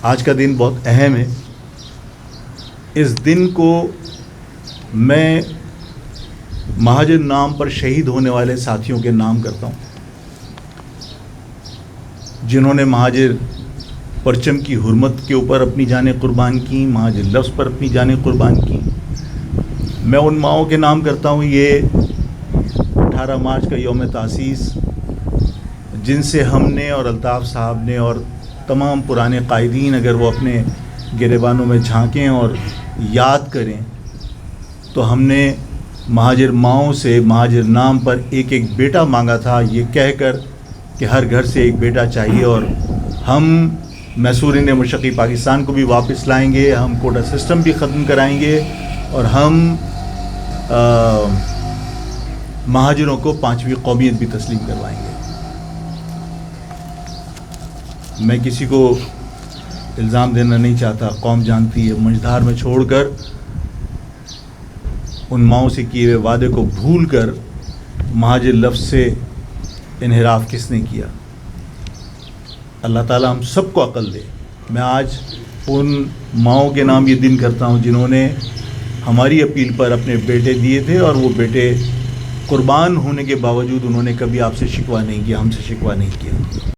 آج کا دن بہت اہم ہے. اس دن کو میں مہاجر نام پر شہید ہونے والے ساتھیوں کے نام کرتا ہوں جنہوں نے مہاجر پرچم کی حرمت کے اوپر اپنی جانیں قربان کی، مہاجر لفظ پر اپنی جانیں قربان کی. میں ان ماؤں کے نام کرتا ہوں. یہ 18 مارچ کا یوم تاسیس جن سے ہم نے اور الطاف صاحب نے اور تمام پرانے قائدین اگر وہ اپنے گریبانوں میں جھانکیں اور یاد کریں تو ہم نے مہاجر ماؤں سے مہاجر نام پر ایک ایک بیٹا مانگا تھا، یہ کہہ کر کہ ہر گھر سے ایک بیٹا چاہیے اور ہم میسورین مشرقی پاکستان کو بھی واپس لائیں گے، ہم کوٹا سسٹم بھی ختم کرائیں گے اور ہم مہاجروں کو 5ویں قومیت بھی تسلیم کروائیں گے. میں کسی کو الزام دینا نہیں چاہتا، قوم جانتی ہے. مجدھار میں چھوڑ کر ان ماؤں سے کیے ہوئے وعدے کو بھول کر مہاجر لفظ سے انحراف کس نے کیا؟ اللہ تعالیٰ ہم سب کو عقل دے. میں آج ان ماؤں کے نام یہ دن کرتا ہوں جنہوں نے ہماری اپیل پر اپنے بیٹے دیے تھے اور وہ بیٹے قربان ہونے کے باوجود انہوں نے کبھی آپ سے شکوہ نہیں کیا، ہم سے شکوہ نہیں کیا.